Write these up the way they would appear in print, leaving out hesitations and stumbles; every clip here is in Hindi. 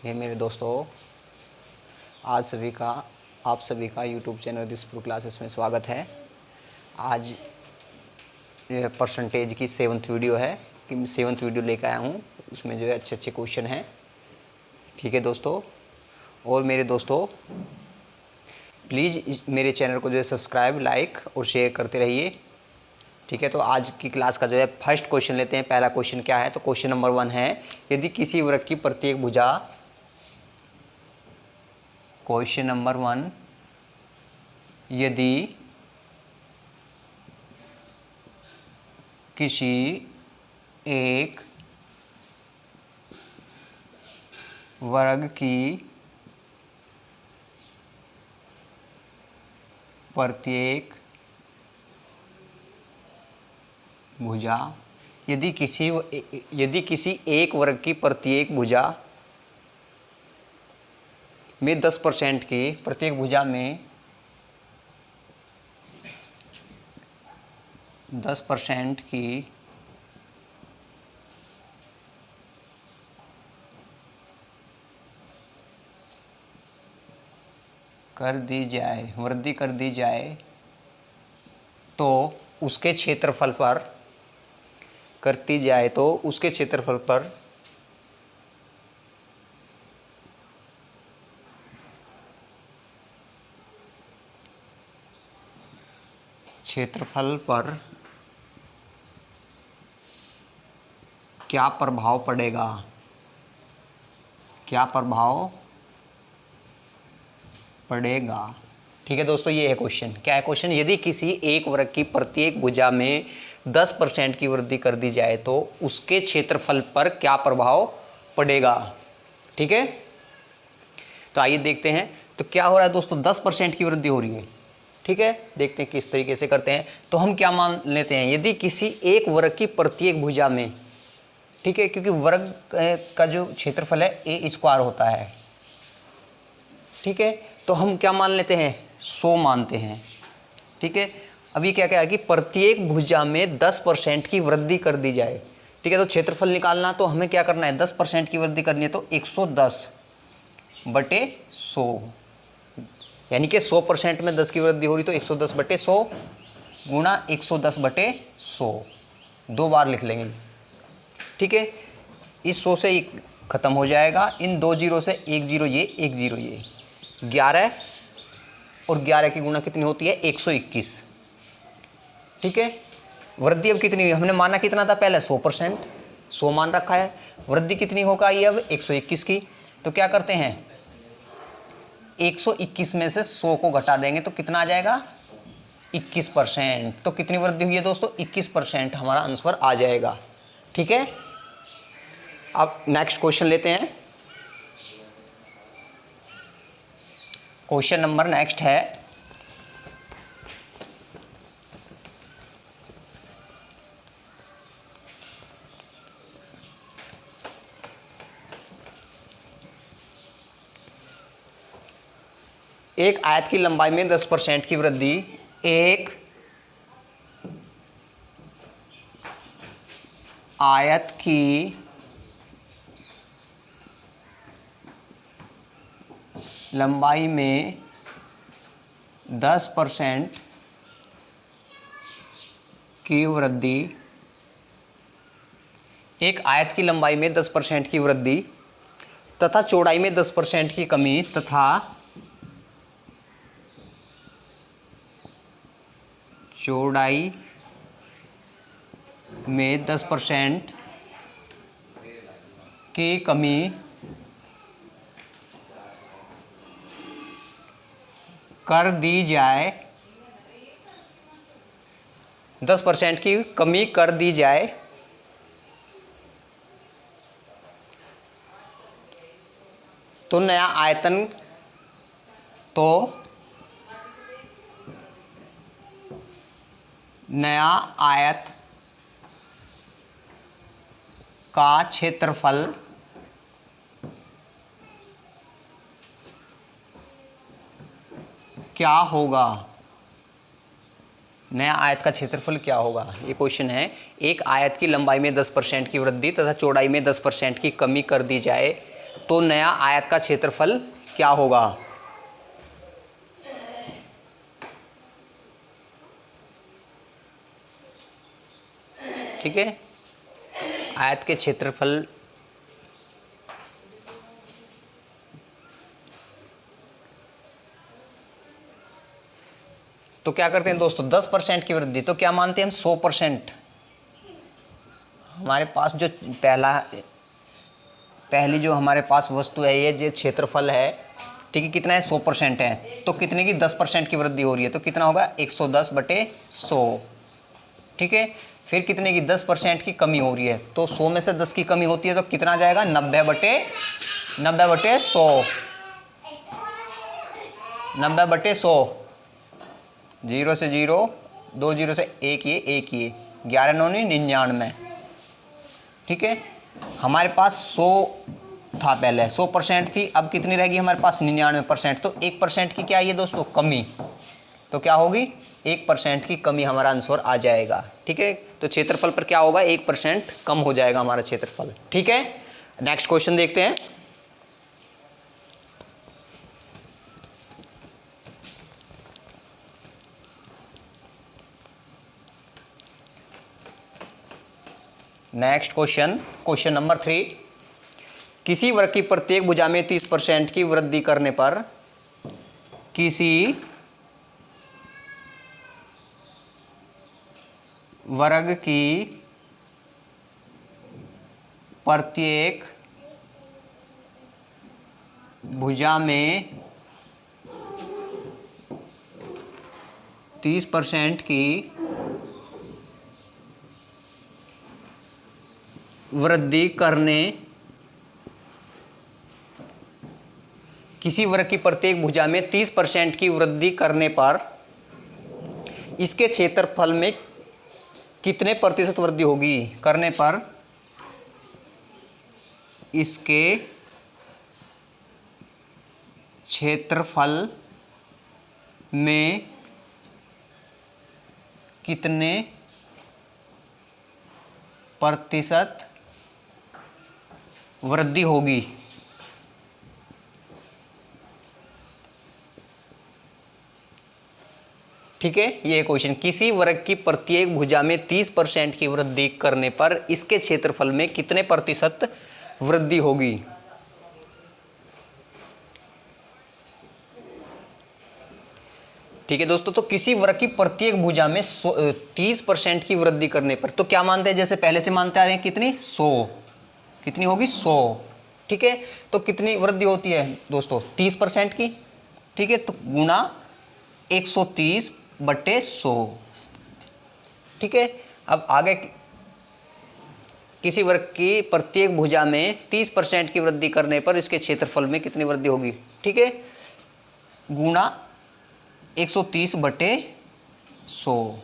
ये मेरे दोस्तों, आज आप सभी का यूट्यूब चैनल दिसपुर क्लासेस में स्वागत है। आज ये परसेंटेज की 7th वीडियो है कि 7th वीडियो लेकर आया हूँ। उसमें जो है अच्छे अच्छे क्वेश्चन हैं। ठीक है दोस्तों, और मेरे दोस्तों प्लीज़ मेरे चैनल को जो है सब्सक्राइब, लाइक और शेयर करते रहिए। ठीक है, तो आज की क्लास का जो है फर्स्ट क्वेश्चन लेते हैं। पहला क्वेश्चन क्या है, तो क्वेश्चन नंबर 1 है, यदि किसी वृत्त की प्रत्येक भुजा, क्वेश्चन नंबर 1, यदि किसी एक वर्ग की प्रत्येक भुजा, यदि किसी एक वर्ग की प्रत्येक भुजा में 10% की, प्रत्येक भुजा में 10% की कर दी जाए, वृद्धि कर दी जाए, तो उसके क्षेत्रफल पर करती जाए तो उसके क्षेत्रफल पर क्या प्रभाव पड़ेगा, क्या प्रभाव पड़ेगा। ठीक है दोस्तों, ये है क्वेश्चन। क्या है क्वेश्चन, यदि किसी एक वर्ग की प्रत्येक भुजा में 10% की वृद्धि कर दी जाए तो उसके क्षेत्रफल पर क्या प्रभाव पड़ेगा। ठीक है, तो आइए देखते हैं। तो क्या हो रहा है दोस्तों, 10% की वृद्धि हो रही है। ठीक है, देखते हैं किस तरीके से करते हैं। तो हम क्या मान लेते हैं, यदि किसी एक वर्ग की प्रत्येक भुजा में, ठीक है, क्योंकि वर्ग का जो क्षेत्रफल है a² होता है। ठीक है, तो हम क्या मान लेते हैं, 100 मानते हैं। ठीक है, अभी क्या क्या है कि प्रत्येक भुजा में 10% की वृद्धि कर दी जाए। ठीक है, तो क्षेत्रफल निकालना, तो हमें क्या करना है, 10% की वृद्धि करनी है, तो 110/100, यानी कि 100% में 10 की वृद्धि हो रही, तो 110/100 गुणा 110/100, 2 बार लिख लेंगे। ठीक है, इस 100 से ख़त्म हो जाएगा, इन 2 जीरो से 1 जीरो ये, 1 जीरो ये, 11 और 11 की गुणा कितनी होती है, 121। ठीक है, वृद्धि अब कितनी हुई, हमने माना कितना था पहले, 100%, 100 मान रखा है। वृद्धि कितनी होगा ये अब, 121 की। तो क्या करते हैं, 121 में से 100 को घटा देंगे तो कितना आ जाएगा, 21%। तो कितनी वृद्धि हुई है दोस्तों, 21% हमारा आंसर आ जाएगा। ठीक है, अब नेक्स्ट क्वेश्चन लेते हैं। क्वेश्चन नंबर नेक्स्ट है, एक आयत की लंबाई में 10% की वृद्धि, एक आयत की लंबाई में 10% की वृद्धि, एक आयत की लंबाई में 10% की वृद्धि तथा चौड़ाई में 10% की कमी, तथा चौड़ाई में 10% की कमी कर दी जाए, 10% की कमी कर दी जाए, तो नया आयत का क्षेत्रफल क्या होगा, नया आयत का क्षेत्रफल क्या होगा, ये क्वेश्चन है। एक आयत की लंबाई में 10% की वृद्धि तथा चौड़ाई में 10% की कमी कर दी जाए तो नया आयत का क्षेत्रफल क्या होगा? ठीक है, आयत के क्षेत्रफल तो क्या करते हैं दोस्तों, 10% की वृद्धि, तो क्या मानते हैं हम 100%। हमारे पास जो पहली जो हमारे पास वस्तु है, ये जो क्षेत्रफल है, ठीक है, कितना है, 100% है, तो कितने की 10% की वृद्धि हो रही है, तो कितना होगा, 110/100। ठीक है, फिर कितने की 10% की कमी हो रही है, तो 100 में से 10 की कमी होती है, तो कितना आ जाएगा, 90/100। 90/100, 0 से 0, 2 0 से 1 ये 11 9 99। ठीक है, हमारे पास 100 था पहले, 100% थी, अब कितनी रहेगी हमारे पास, 99%। तो 1% की क्या है ये दोस्तों, कमी, तो क्या होगी, 1% की कमी हमारा आंसर आ जाएगा। ठीक है, तो क्षेत्रफल पर क्या होगा, 1% कम हो जाएगा हमारा क्षेत्रफल। ठीक है, नेक्स्ट क्वेश्चन देखते हैं। नेक्स्ट क्वेश्चन नंबर 3, किसी वर्ग की प्रत्येक भुजा में 30% की वृद्धि करने पर किसी वर्ग की प्रत्येक भुजा में 30% की वृद्धि करने, किसी वर्ग की प्रत्येक भुजा में 30% की वृद्धि करने पर इसके क्षेत्रफल में कितने प्रतिशत वृद्धि होगी, करने पर इसके क्षेत्रफल में कितने प्रतिशत वृद्धि होगी। ठीक है, ये क्वेश्चन, किसी वर्ग की प्रत्येक भुजा में 30% की वृद्धि करने पर इसके क्षेत्रफल में कितने प्रतिशत वृद्धि होगी। ठीक है दोस्तों, तो किसी वर्ग की प्रत्येक भुजा में 30% की वृद्धि करने पर, तो क्या मानते हैं, जैसे पहले से मानते आ रहे हैं, कितनी, 100, कितनी होगी, 100। ठीक है, तो कितनी वृद्धि होती है दोस्तों, 30% की। ठीक है, तो गुना 130/100। ठीक है, अब आगे, किसी वर्ग की प्रत्येक भुजा में 30% की वृद्धि करने पर इसके क्षेत्रफल में कितनी वृद्धि होगी। ठीक है, गुना 130/100।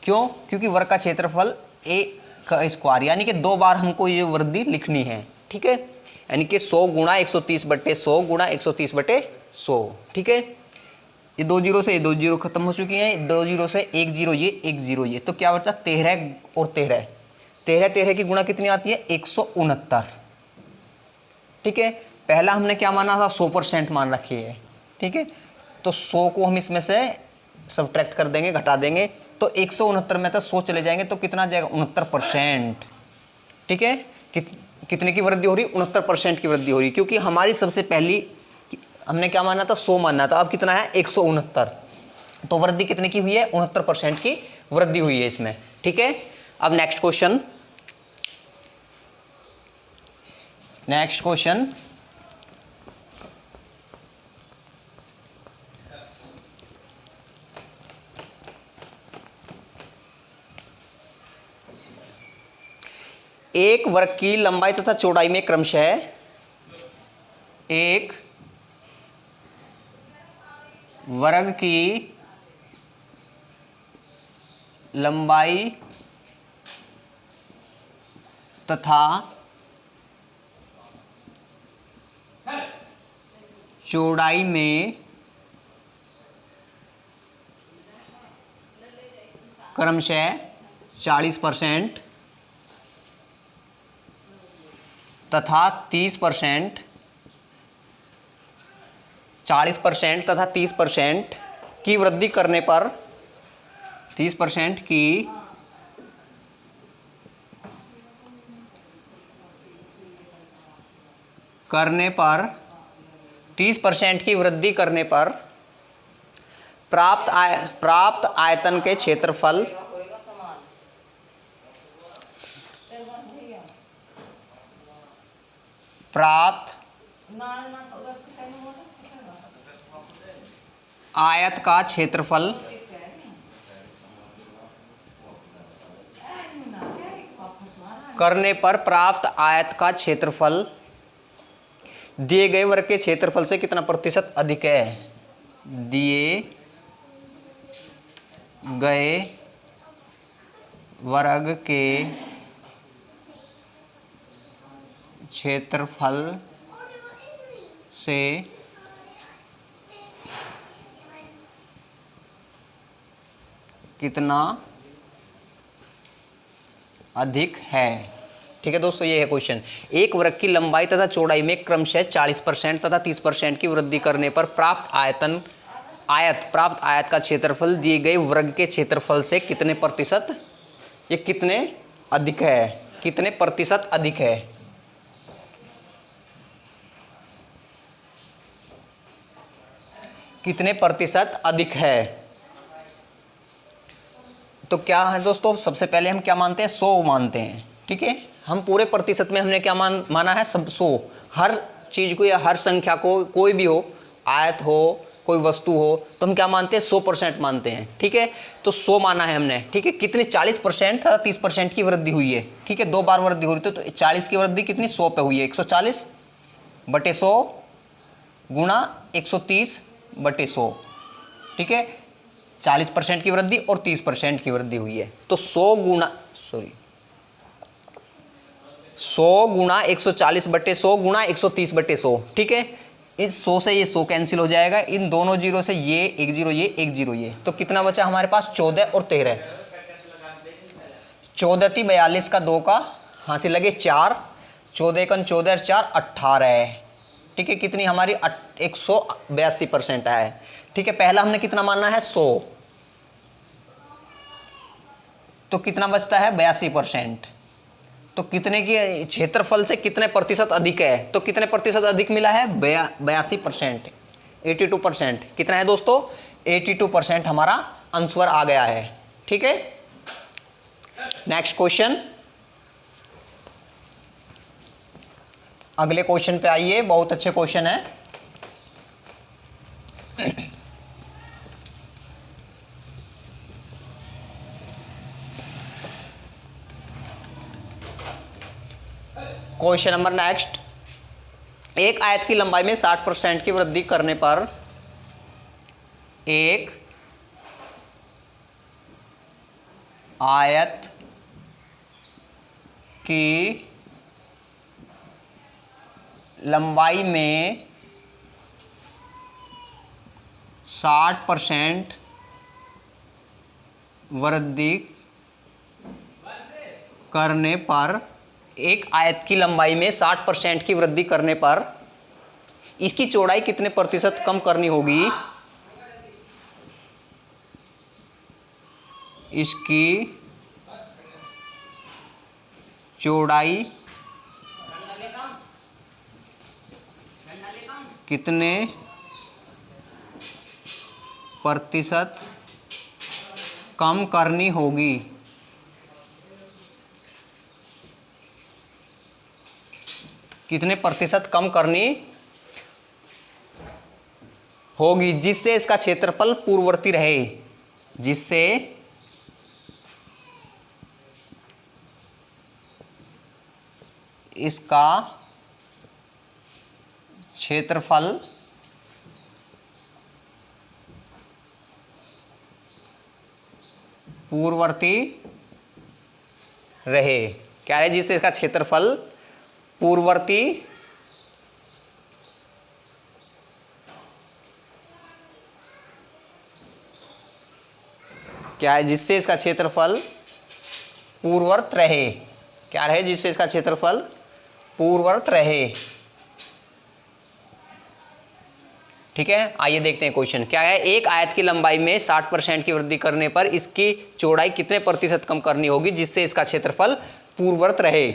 क्यों, क्योंकि वर्ग का क्षेत्रफल a का स्क्वायर, यानी कि 2 बार हमको ये वृद्धि लिखनी है। ठीक है, यानी कि 100 गुणा 130/100 गुणा 130/100। ठीक है, ये 2 0 से ये 2 0 खत्म हो चुकी हैं, 2 0 से 1 0 ये 1 0 ये, तो क्या बचा, 13 और 13, 13 की गुणा कितनी आती है, 169। ठीक है, पहला हमने क्या माना था, 100% मान रखी है। ठीक है, तो 100 को हम इसमें से सब्ट्रैक्ट कर देंगे, घटा देंगे, तो 169 में तो 100 चले जाएंगे, तो कितना जाएगा, 69%। ठीक है, कितने की वृद्धि हो रही, 69% की वृद्धि हो रही, क्योंकि हमारी सबसे पहली हमने क्या माना था, 100 मानना था, अब कितना है, 169, तो वृद्धि कितने की हुई है, 69% की वृद्धि हुई है इसमें। ठीक है, अब नेक्स्ट क्वेश्चन, एक वर्ग की लंबाई तथा चौड़ाई में क्रमशः एक वर्ग की लंबाई तथा चौड़ाई में क्रमशः 40% तथा 30% 40% तथा 30% की वृद्धि करने पर 30% की करने पर 30% की वृद्धि करने पर प्राप्त आयतन के क्षेत्रफल प्राप्त आयत का क्षेत्रफल करने पर प्राप्त आयत का क्षेत्रफल दिए गए वर्ग के क्षेत्रफल से कितना प्रतिशत अधिक है। दिए गए वर्ग के क्षेत्रफल से कितना अधिक है। ठीक है दोस्तों, ये है क्वेश्चन। एक वर्ग की लंबाई तथा चौड़ाई में क्रमशः 40% तथा 30% की वृद्धि करने पर प्राप्त आयत का क्षेत्रफल दिए गए वर्ग के क्षेत्रफल से कितने प्रतिशत, ये कितने अधिक है, कितने प्रतिशत अधिक है। कितने प्रतिशत अधिक है। तो क्या है दोस्तों, सबसे पहले हम क्या मानते हैं, 100 मानते हैं। ठीक है, हम पूरे प्रतिशत में हमने क्या माना है, सब 100। हर चीज़ को या हर संख्या को, कोई भी हो, आयत हो, कोई वस्तु हो, तो हम क्या मानते हैं, 100% मानते हैं। ठीक है, तो 100 माना है हमने। ठीक है, कितनी 40% था, 30% की वृद्धि हुई है। ठीक है, 2 बार वृद्धि हो रही थी, तो 40 की वृद्धि कितनी 100 पे हुई है। 140/100 गुणा 130/100। ठीक है, 40% की वृद्धि और 30% की वृद्धि हुई है। तो 100 गुणा 140/100 गुणा 130/100। ठीक है, इस 100 से ये 100 कैंसिल हो जाएगा, इन दोनों जीरो से ये एक जीरो, ये एक जीरो, ये तो कितना बचा हमारे पास, 14 और 13। 14 थी 42 का 2 का हासिल लगे 4, 14 का 14 और 4 18 है। ठीक है, कितनी हमारी 182% है। ठीक है, पहला हमने कितना मानना है, 100, तो कितना बचता है 82%। तो कितने की क्षेत्रफल से कितने प्रतिशत अधिक है, तो कितने प्रतिशत अधिक मिला है, 82%, 82%। कितना है दोस्तों, 82% हमारा आंसर आ गया है। ठीक है, नेक्स्ट क्वेश्चन। अगले क्वेश्चन पे आइए, बहुत अच्छे क्वेश्चन है। Question number next. एक आयत की लंबाई में 60% की वृद्धि करने पर एक आयत की लंबाई में 60% वृद्धि करने पर, एक आयत की लंबाई में 60% की वृद्धि करने पर इसकी चौड़ाई कितने प्रतिशत कम करनी होगी। इसकी चौड़ाई कितने प्रतिशत कम करनी होगी। कितने प्रतिशत कम करनी होगी जिससे इसका क्षेत्रफल पूर्ववर्ती रहे, जिससे इसका क्षेत्रफल पूर्ववर्ती रहे। क्या है, जिससे इसका क्षेत्रफल पूर्ववर्ती क्या है, जिससे इसका क्षेत्रफल पूर्ववर्त रहे। क्या रहे, जिससे इसका क्षेत्रफल पूर्ववर्त रहे। ठीक है, आइए देखते हैं क्वेश्चन क्या है। एक आयत की लंबाई में 60% की वृद्धि करने पर इसकी चौड़ाई कितने प्रतिशत कम करनी होगी जिससे इसका क्षेत्रफल पूर्ववत रहे।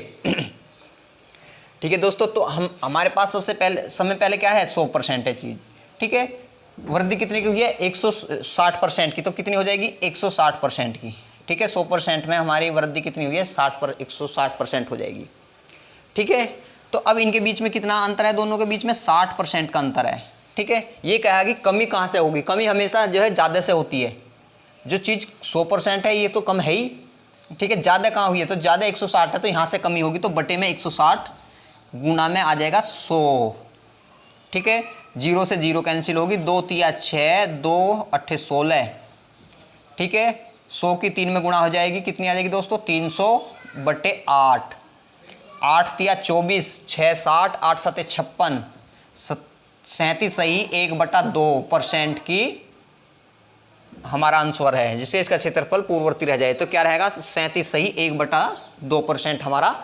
ठीक है दोस्तों, तो हमारे पास सबसे पहले क्या है 100% है चीज। ठीक है, वृद्धि कितने की हुई है 160% की, तो कितनी हो जाएगी 160% की। ठीक है, 100% में हमारी वृद्धि कितनी हुई है 160% हो जाएगी। ठीक है, तो अब इनके बीच में कितना अंतर है, दोनों के बीच में 60% का अंतर है। ठीक है, ये कहा कि कमी कहाँ से होगी, कमी हमेशा जो है ज़्यादा से होती है। जो चीज़ 100% है ये तो कम है ही। ठीक है, ज़्यादा कहाँ हुई है, तो ज़्यादा 160 है तो यहाँ से कमी होगी, तो बटे में 160 गुना में आ जाएगा 100। ठीक है, 0 से 0 कैंसिल होगी, 2 तिया 6, 2 8 16। ठीक है, 100 की 3 में गुणा हो जाएगी, कितनी आ जाएगी दोस्तों 300 बटे 8। 8 तिया 24, 6 60, 8 7 56, 37 सही 1/2% की हमारा आंसर है, जिससे इसका क्षेत्रफल पूर्ववर्ती रह जाए। तो क्या रहेगा 37 सही 1/2% हमारा